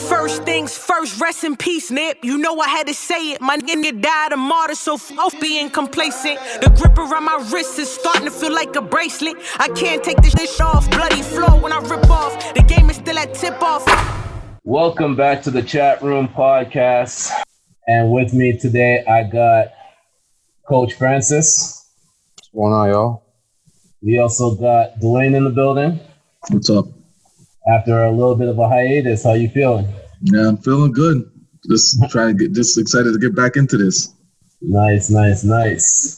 First things first, rest in peace, Nip. You know I had to say it. My nigga died a martyr, so off being complacent. The grip around my wrist is starting to feel like a bracelet. I can't take this shit off. Bloody flow when I rip off. The game is still at tip off. Welcome back to the Chatroom Podcast. And with me today, I got Coach Francis. What's going on, y'all? We also got Dewayne in the building. What's up? After a little bit of a hiatus, how you feeling? Yeah, I'm feeling good. Just excited to get back into this. Nice.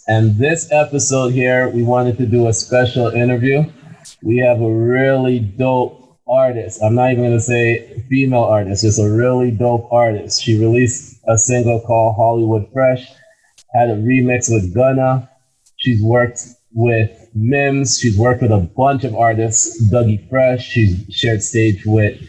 And this episode here, we wanted to do a special interview. We have a really dope artist. I'm not even going to say female artist, just a really dope artist. She released a single called Hollywood Fresh, had a remix with Gunna. She's worked with Mims. She's worked with a bunch of artists. Dougie Fresh. She's shared stage with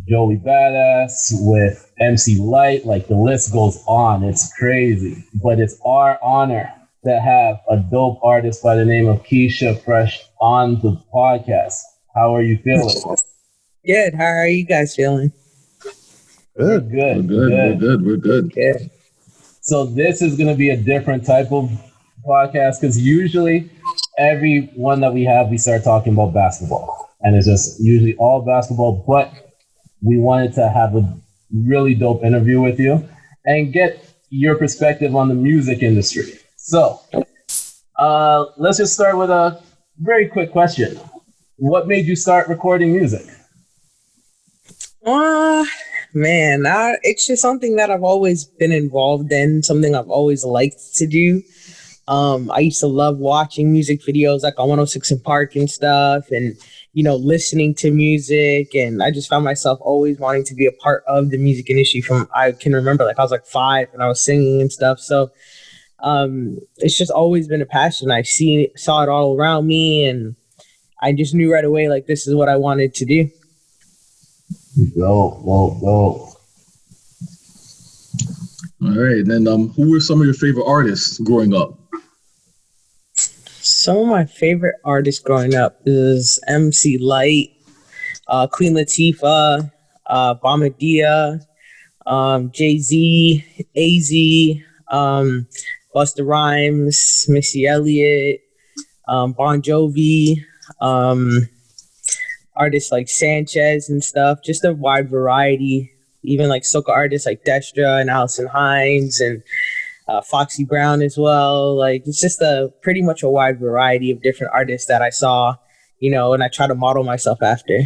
Joey Badass, with MC Light. Like, the list goes on. It's crazy. But it's our honor to have a dope artist by the name of Keysha Freshh on the podcast. How are you feeling? Good. How are you guys feeling? Good. We're good. Good. So this is going to be a different type of podcast because usually every one that we have, we start talking about basketball. And it's just usually all basketball, but we wanted to have a really dope interview with you and get your perspective on the music industry. So let's just start with a very quick question. What made you start recording music? It's just something that I've always been involved in, something I've always liked to do. I used to love watching music videos like on 106 and Park and stuff and, listening to music. And I just found myself always wanting to be a part of the music industry from, I can remember like I was like 5 and I was singing and stuff. So it's just always been a passion. I saw it all around me and I just knew right away, like, this is what I wanted to do. Dope. All right. And then who were some of your favorite artists growing up? Some of my favorite artists growing up is MC Light, Queen Latifah, Bamadia, Jay-Z, AZ, Busta Rhymes, Missy Elliott, Bon Jovi, artists like Sanchez and stuff, just a wide variety, even like soca artists like Destra and Allison Hines and Foxy Brown as well. Like, it's just pretty much a wide variety of different artists that I saw, and I try to model myself after.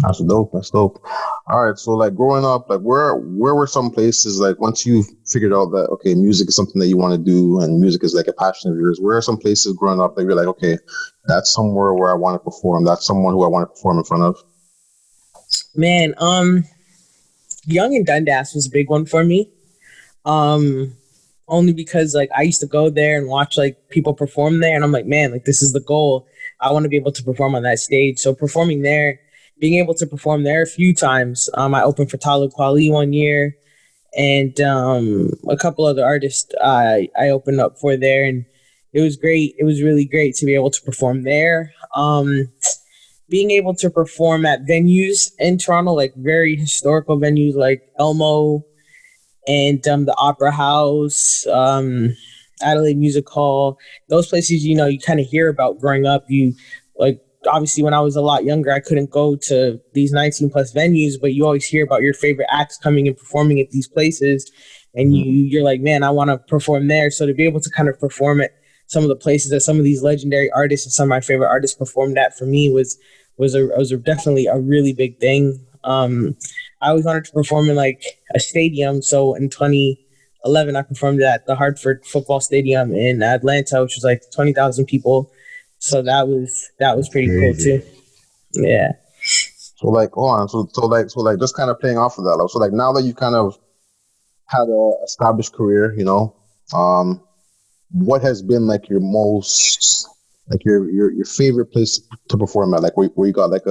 That's dope. All right, so like growing up, like where were some places, like once you figured out that, okay, music is something that you want to do and music is like a passion of yours, where are some places growing up that you're like, okay, that's somewhere where I want to perform, that's someone who I want to perform in front of? Man, Young and Dundas was a big one for me. Only because like I used to go there and watch like people perform there and I'm like, man, like this is the goal. I want to be able to perform on that stage. So performing there, being able to perform there a few times. I opened for Talib Kweli one year and a couple other artists I opened up for there and it was great. It was really great to be able to perform there. Being able to perform at venues in Toronto, like very historical venues like Elmo and the Opera House, Adelaide Music Hall, those places, you kind of hear about growing up. You like, obviously when I was a lot younger, I couldn't go to these 19 plus venues, but you always hear about your favorite acts coming and performing at these places. And you're like, man, I want to perform there. So to be able to kind of perform at some of the places that some of these legendary artists and some of my favorite artists performed at for me was definitely a really big thing. I always wanted to perform in like a stadium. So in 2011, I performed at the Hartford Football Stadium in Atlanta, which was like 20,000 people. So that was pretty cool too. Yeah. So like, hold on. So like just kind of playing off of that. Like, so like now that you kind of had a established career, what has been like your most, like your favorite place to perform at? Like where you got like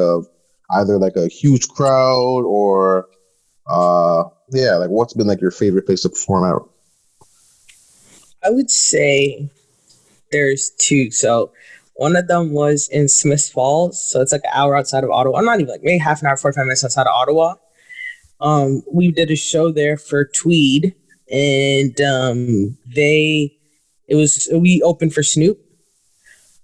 either like a huge crowd or like what's been like your favorite place to perform at? I would say there's two. So one of them was in Smiths Falls. So it's like an hour outside of Ottawa. I'm not even like maybe half an hour, 45 minutes outside of Ottawa. We did a show there for Tweed, and we opened for Snoop.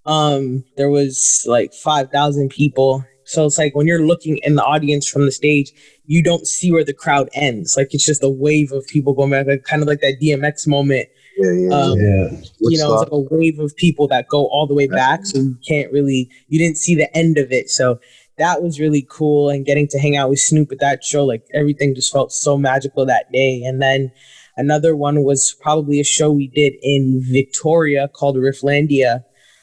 There was like 5,000 people. So it's like when you're looking in the audience from the stage, you don't see where the crowd ends. Like it's just a wave of people going back, like kind of like that DMX moment. Yeah. It's like a wave of people that go all the way back. So you didn't see the end of it. So that was really cool. And getting to hang out with Snoop at that show, like everything just felt so magical that day. And then another one was probably a show we did in Victoria called Rifflandia.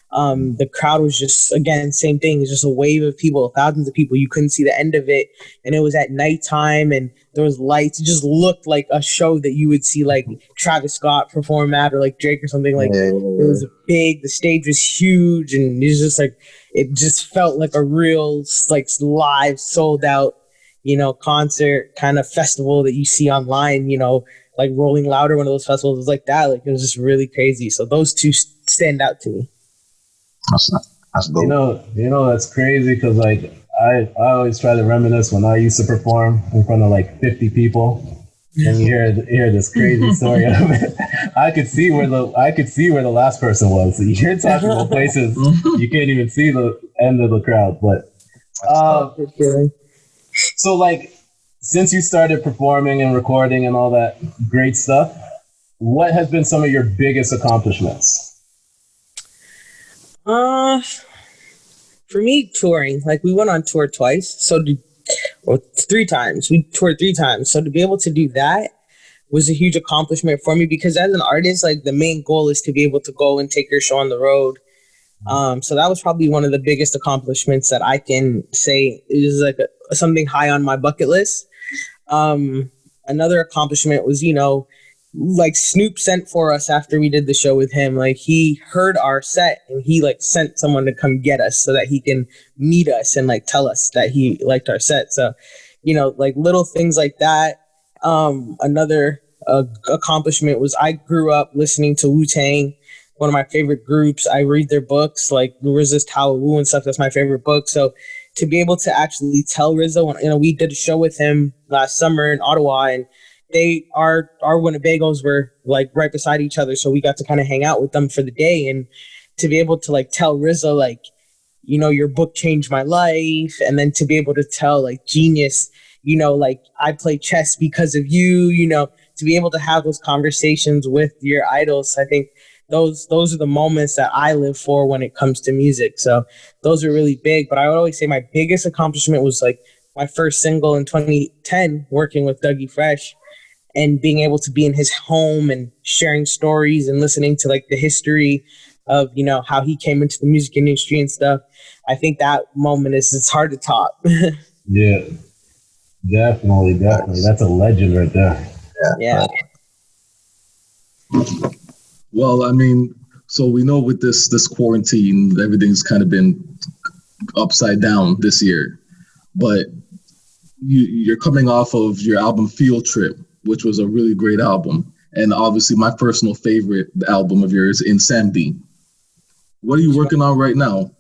The crowd was just, again, same thing. It's just a wave of people, thousands of people. You couldn't see the end of it. And it was at nighttime and there was lights. It just looked like a show that you would see like Travis Scott perform at or like Drake or something. Like it was big. The stage was huge. And it was just like, it just felt like a real like live sold out, concert kind of festival that you see online, like Rolling Louder, one of those festivals was like that. Like it was just really crazy. So those two stand out to me. That's dope. That's crazy because like I always try to reminisce when I used to perform in front of like 50 people, and you hear this crazy story of it. I could see where the last person was. So you're talking about places you can't even see the end of the crowd. But so like since you started performing and recording and all that great stuff, what has been some of your biggest accomplishments? For me, touring. Like we went on tour twice, three times. We toured 3 times. So to be able to do that was a huge accomplishment for me because as an artist, like the main goal is to be able to go and take your show on the road. So that was probably one of the biggest accomplishments that I can say is like something high on my bucket list. Another accomplishment was, like Snoop sent for us after we did the show with him. Like he heard our set and he like sent someone to come get us so that he can meet us and like tell us that he liked our set. So, like little things like that. Another accomplishment was I grew up listening to Wu-Tang, one of my favorite groups. I read their books like Verzuz, Wu and stuff. That's my favorite book. So to be able to actually tell Rizzo, we did a show with him last summer in Ottawa, and our Winnebagos were like right beside each other. So we got to kind of hang out with them for the day, and to be able to like tell Rizzo, like, your book changed my life. And then to be able to tell like Genius, like I play chess because of you, to be able to have those conversations with your idols. I think those are the moments that I live for when it comes to music. So those are really big, but I would always say my biggest accomplishment was like my first single in 2010, working with Keysha Freshh and being able to be in his home and sharing stories and listening to like the history of, how he came into the music industry and stuff. I think that moment it's hard to top. Yeah, definitely. That's a legend right there. Yeah. Well, I mean, so we know with this quarantine, everything's kind of been upside down this year, but you're coming off of your album Field Trip, which was a really great album. And obviously my personal favorite album of yours, Insanity. What are you working on right now?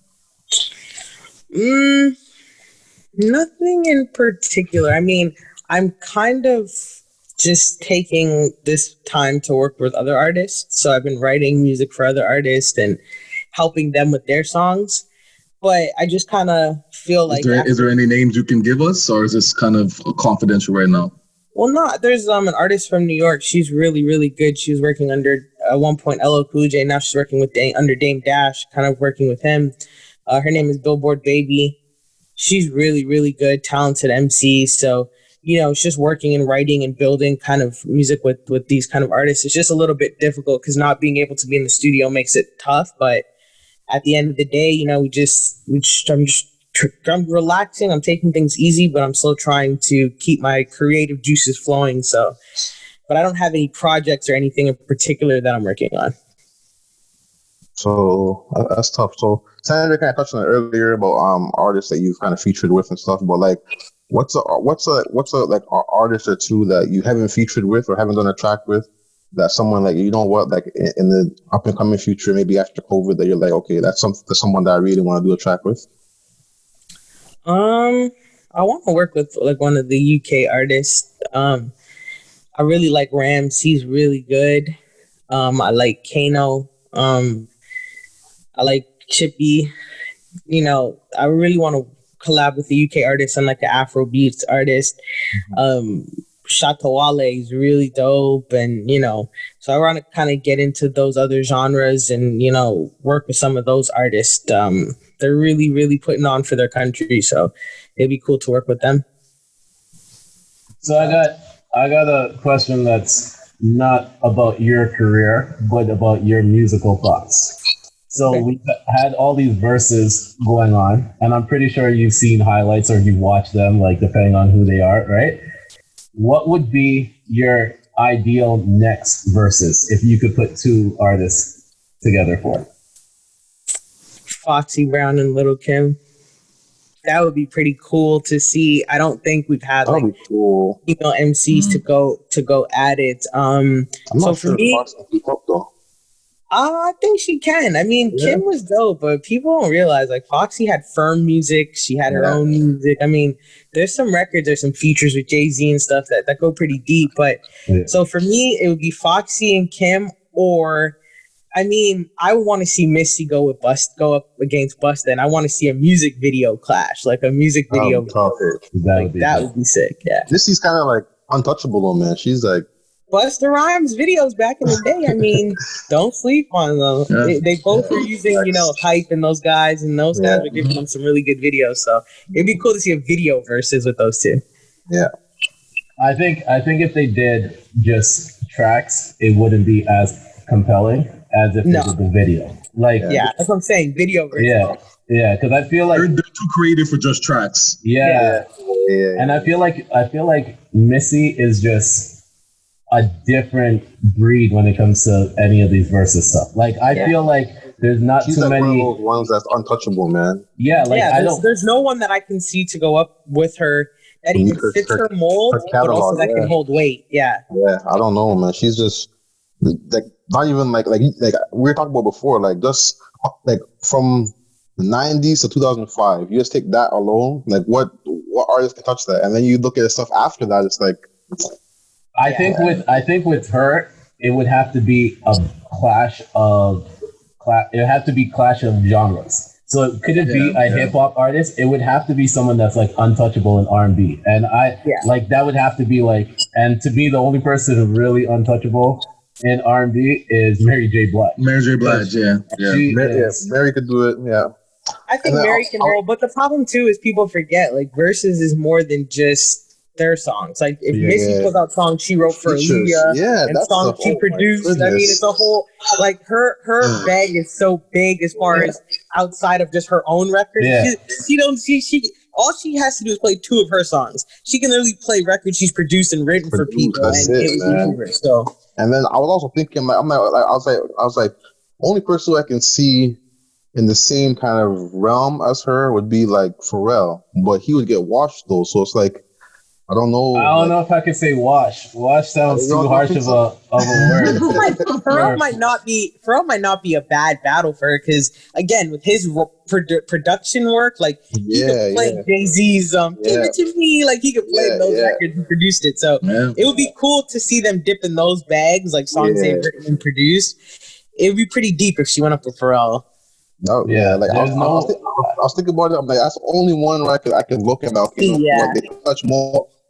Nothing in particular. I mean, I'm kind of just taking this time to work with other artists. So I've been writing music for other artists and helping them with their songs. But I just kind of feel like... Is there any names you can give us, or is this kind of confidential right now? Well, no, there's an artist from New York. She's really, really good. She was working under, at one point, LL Cool J. Now she's working with under Dame Dash, kind of working with him. Her name is Billboard Baby. She's really, really good, talented MC. So, it's just working and writing and building kind of music with these kind of artists. It's just a little bit difficult because not being able to be in the studio makes it tough. But at the end of the day, I'm relaxing. I'm taking things easy, but I'm still trying to keep my creative juices flowing. So, but I don't have any projects or anything in particular that I'm working on. So that's tough. So Senator kind of touched on it earlier about artists that you've kind of featured with and stuff. But like, what's a like artist or two that you haven't featured with or haven't done a track with that someone like in the up and coming future, maybe after COVID, that you're like, okay, that's someone that I really want to do a track with? I'll I want to work with like one of the UK artists. I really like Rams. He's really good. I like Kano. I like Chippy. You know, I really want to collab with the UK artist and like an Afro beats artist. Shatawale is really dope, and you know, so I want to kind of get into those other genres and you know work with some of those artists. They're really, really putting on for their country, so it'd be cool to work with them. So I got a question that's not about your career, but about your musical thoughts. So Okay. we had all these verses going on, and I'm pretty sure you've seen highlights or you've watched them, like depending on who they are, right? What would be your ideal next verses if you could put two artists together for it? Foxy Brown and Little Kim. That would be pretty cool to see. I don't think we've had like That'd be cool. female MCs to go at it. I'm So not for sure me, if Fox can keep up though. I think she can. I mean, Yeah. Kim was dope, but people don't realize like Foxy had firm music. She had her Yeah. own music. I mean, there's some records, there's some features with Jay-Z and stuff that go pretty deep. But Yeah. so for me, it would be Foxy and Kim, or I mean, I would want to see Missy go up against Busta, and I want to see a music video clash, like a music video. Tough. That would be sick. Yeah. Missy's kind of like untouchable though, man. She's like, Busta Rhymes videos back in the day. I mean, don't sleep on them. Yeah. They both were using, you know, Hype and those guys, and those guys were giving them some really good videos. So it'd be cool to see a video versus with those two. yeah. I think if they did just tracks, it wouldn't be as compelling as if No. they did the video. Like, Yeah, that's what I'm saying. Video versus. yeah, because I feel like They're too creative for just tracks. yeah. Yeah. And I feel like Missy is just a different breed when it comes to any of these versus stuff. Like I feel like there's not She's too like many. one of those ones that's untouchable, man. Yeah, like I don't. There's no one that I can see to go up with her that even fits her mold, her but catalog, also that can hold weight. Yeah. Yeah, I don't know, man. She's just like not even like we were talking about before, like just like from the 90s to 2005. You just take that alone, like what artist can touch that? And then you look at the stuff after that, it's like I think with her, it would have to be a clash of it would have to be clash of genres. So it couldn't be a hip hop artist. It would have to be someone that's like untouchable in R&B. And like that would have to be like, and to be the only person really untouchable in R&B is Mary J. Blige. Mary J. Blige, yeah. Mary could do it. Yeah, I think Mary can hold, but the problem too is people forget like verses is more than just their songs. Like if Missy put out songs she wrote for Aaliyah and songs she produced, I mean it's a whole like her bag is so big as far as outside of just her own records. She all she has to do is play two of her songs. She can literally play records she's produced and written for people, and it would be over. So. And then I was also thinking, like, I was like, only person I can see in the same kind of realm as her would be like Pharrell, but he would get washed though. So it's like, I don't know. I don't know if I could say wash. Wash sounds too harsh of a word. Pharrell might not be a bad battle for her because again, with his production work, like he could play Jay-Z's "Give It to Me," like he could play those records and produced it. So it would be cool to see them dip in those bags, like songs they've written and produced. It would be pretty deep if she went up with Pharrell. No, like I was thinking about it. I'm like, that's the only one where I can look at. Like, they touch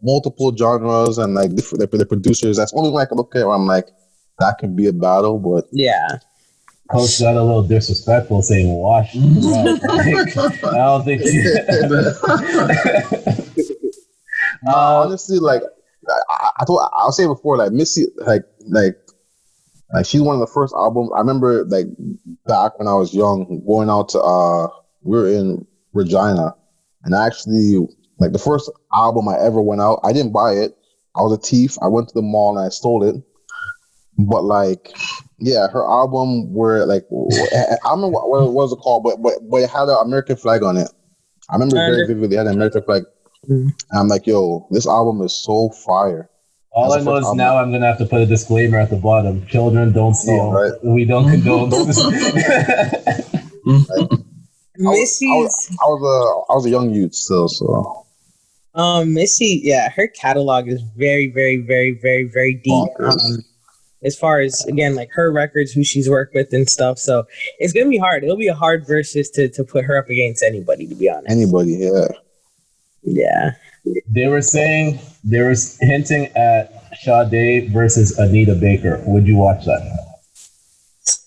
multiple genres and like the producers. That's the only one I can look at where I'm like, that could be a battle. But Coach got a little disrespectful saying wash. I don't think honestly, like I'll say before, like Missy, like she's one of the first albums. I remember like back when I was young, going out to we were in Regina, and actually like the first album I ever went out, I didn't buy it. I was a thief. I went to the mall and I stole it. But like, yeah, her album where like I don't know what was it called, but it had an American flag on it. I remember very vividly. It had an American flag. And I'm like, yo, this album is so fire. All I know is now I'm gonna have to put a disclaimer at the bottom: children don't steal. Right? We don't condone. Missy's. I was a young youth still, so. Missy, yeah, her catalog is very, very, very, very, very deep. As far as, again, like her records, who she's worked with and stuff. So it's gonna be hard. It'll be a hard versus to put her up against anybody, to be honest. Anybody, yeah. Yeah. They were hinting at Sade versus Anita Baker. Would you watch that?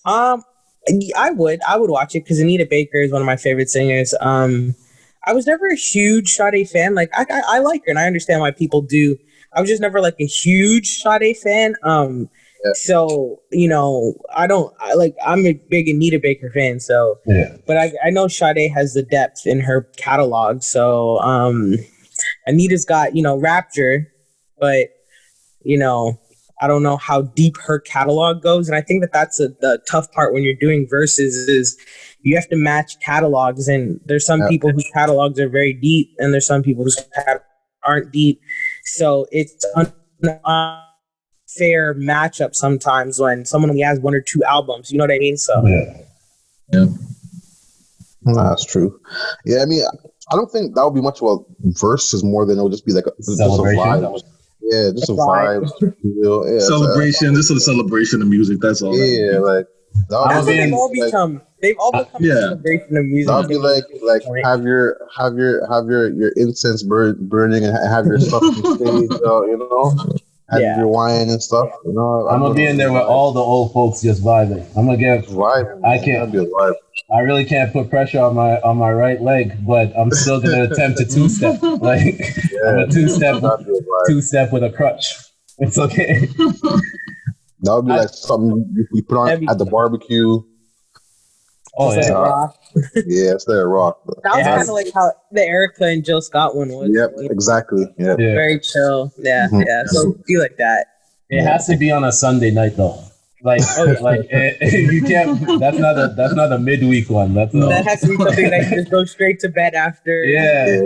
I would watch it because Anita Baker is one of my favorite singers. I was never a huge Sade fan. Like I like her and I understand why people do. I was just never like a huge Sade fan. So, you know, I'm a big Anita Baker fan. So, yeah. But I know Sade has the depth in her catalog. So, Anita's got, you know, Rapture, but, you know, I don't know how deep her catalog goes. And I think that's the tough part when you're doing verses is you have to match catalogs. And there's some people whose catalogs are very deep and there's some people whose catalogs aren't deep. So it's fair matchup sometimes when someone only has one or two albums. You know what I mean? So yeah. That's true. Yeah, I mean, I don't think that would be much of a versus more than it would just be like just a vibe. Yeah, just a vibe. Yeah, celebration. This is a celebration of music. That's all. Yeah, like that's what they've all become. They've all become a celebration of music. That'll be like have your incense burning and have your stuff on stage, you know. Have your wine and stuff, you know. I'm gonna be in there with all the old folks just vibing. I'm gonna get vibing. I can't. I really can't put pressure on my right leg, but I'm still gonna attempt to two-step. Like I'm a two-step with a crutch. It's okay. That would be like something you put on at the barbecue. Oh yeah, rock. Yeah, it's there rock. That was kind of like how the Erica and Jill Scott one was. Yep, exactly. Yep. Yeah, very chill. Yeah, yeah. So feel like that. It has to be on a Sunday night though. Like, you can't. That's not a midweek one. That has to be something that you just go straight to bed after. Yeah.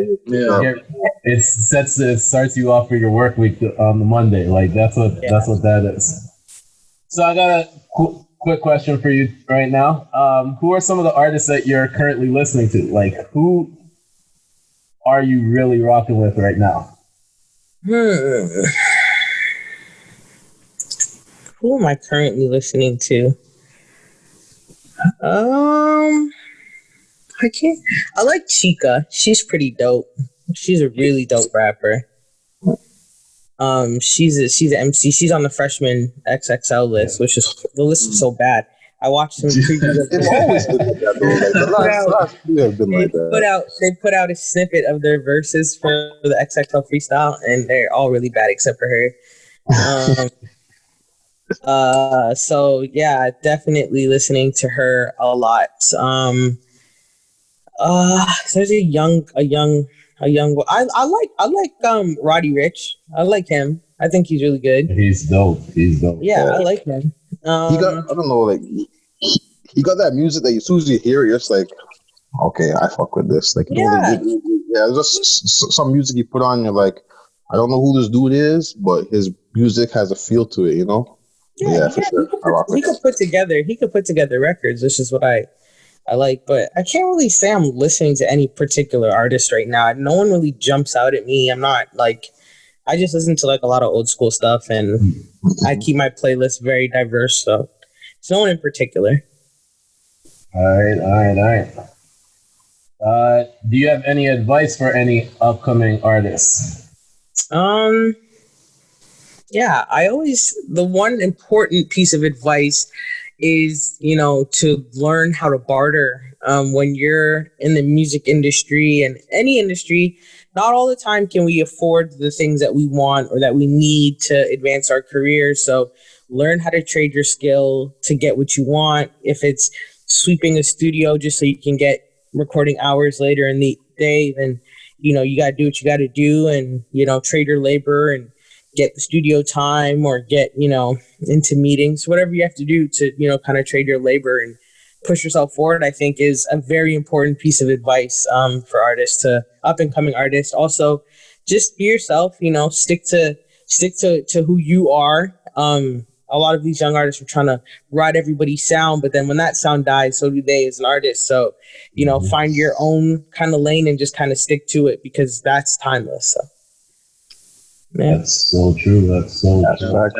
It starts you off for your work week on the Monday. Like that's what that is. So I got a quick question for you right now. Who are some of the artists that you're currently listening to? Like, who are you really rocking with right now? Who am I currently listening to? I like Chica. She's pretty dope. She's a really dope rapper. She's an MC. She's on the freshman XXL list, which is the list is so bad. I watched some previews. They put out a snippet of their verses for the XXL freestyle, and they're all really bad except for her. So yeah, definitely listening to her a lot. There's a young. I like Roddy Ricch. I like him. I think he's really good. He's dope. Yeah, I like him. He got, I don't know, like he got that music that as soon as you hear it, you're just like, okay, I fuck with this. Like, just some music you put on, you're like, I don't know who this dude is, but his music has a feel to it, you know? Yeah, for sure. He could put together records, which is what I like, but I can't really say I'm listening to any particular artist right now. No one really jumps out at me. I'm not like, I just listen to like a lot of old school stuff, and I keep my playlist very diverse. So it's no one in particular. All right. Do you have any advice for any upcoming artists? Yeah, the one important piece of advice is, to learn how to barter. When you're in the music industry and any industry, not all the time can we afford the things that we want or that we need to advance our careers. So learn how to trade your skill to get what you want. If it's sweeping a studio just so you can get recording hours later in the day, then, you got to do what you got to do and, trade your labor and get the studio time or get, into meetings, whatever you have to do to, kind of trade your labor and push yourself forward, I think is a very important piece of advice for artists, to up and coming artists. Also, just be yourself, stick to who you are. A lot of these young artists are trying to ride everybody's sound, but then when that sound dies, so do they as an artist. So, find your own kind of lane and just kind of stick to it because that's timeless. So. Yeah. That's so true. That's so true.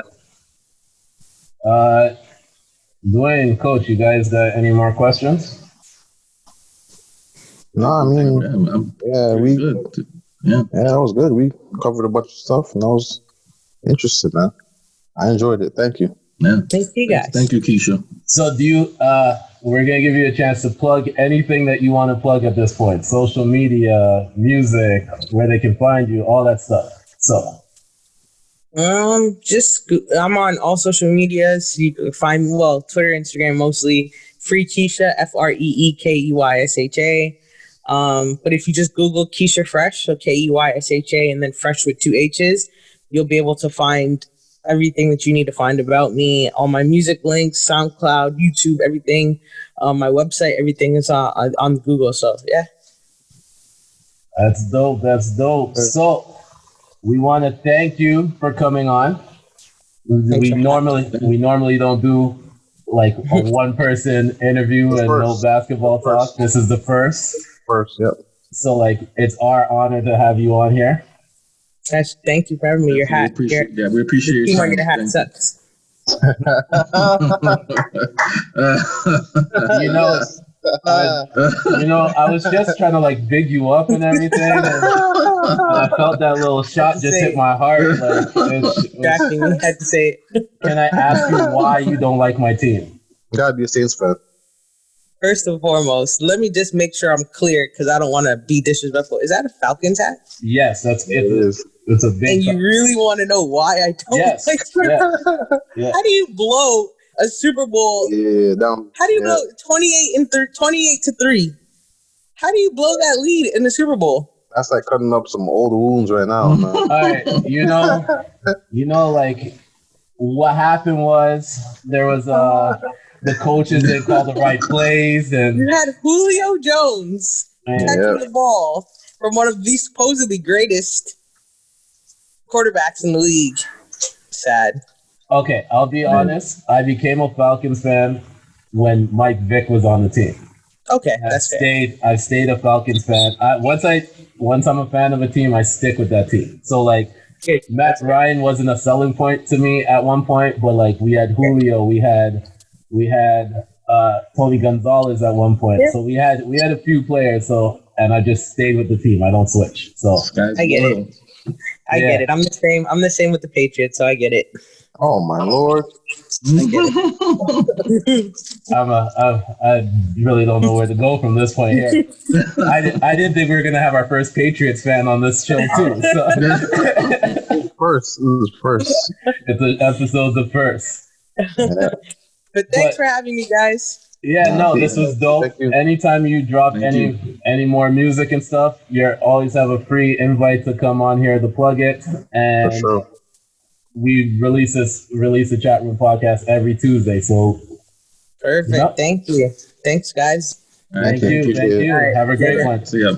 Dwayne, Coach, you guys got any more questions? No, I mean, we good. that was good. We covered a bunch of stuff, and I was interested, man. I enjoyed it. Thank you. Yeah. Thank you, guys. Thank you, Keysha. So, do you? We're gonna give you a chance to plug anything that you want to plug at this point: social media, music, where they can find you, all that stuff. So. I'm on all social medias. You can find me, Twitter, Instagram mostly. Free Keysha, FreeKeysha. But if you just Google Keysha Freshh, so Keysha, and then Fresh with 2 H's, you'll be able to find everything that you need to find about me. All my music links, SoundCloud, YouTube, everything. My website, everything is on Google. So yeah. That's dope. That's dope. So. We want to thank you for coming on. We normally don't do like a one person interview and no basketball talk. This is the first. Yep. So like it's our honor to have you on here. Thank you for having me. Your hat. We appreciate your your hat sucks. I was just trying to like big you up and everything, and I felt that little shot just hit my heart. Like, Jackie, we had to say it. Can I ask you why you don't like my team? You gotta be a Saints fan. First and foremost, let me just make sure I'm clear because I don't want to be disrespectful. Is that a Falcons hat? Yes, that's it. It's a big. And you really want to know why I don't like it? Yeah. How do you blow a Super Bowl? Yeah, down. How do you blow 28-3? How do you blow that lead in the Super Bowl? That's like cutting up some old wounds right now, man. All right, like what happened was there was the coaches didn't call the right plays, and you had Julio Jones catching the ball from one of the supposedly greatest quarterbacks in the league. Sad. Okay, I'll be honest. I became a Falcons fan when Mike Vick was on the team. Okay, that's fair. I've stayed a Falcons fan. Once I'm a fan of a team, I stick with that team. So like Matt Ryan wasn't a selling point to me at one point, but like we had Julio, we had Tony Gonzalez at one point. Yeah. So we had a few players. So and I just stayed with the team. I don't switch. So I get it. I get it. I'm the same. I'm the same with the Patriots. So I get it. Oh my Lord. I get it. I really don't know where to go from this point here. I didn't think we were gonna have our first Patriots fan on this show too. So. First. It's an episode's the first. But thanks for having me, guys. Yeah, no, this was dope. Anytime you drop any more music and stuff, you always have a free invite to come on here to plug it. And for sure. We release a Chatroom podcast every Tuesday. So perfect. Thank you. Thanks, guys. Thank you. Right. Have a great one. See ya.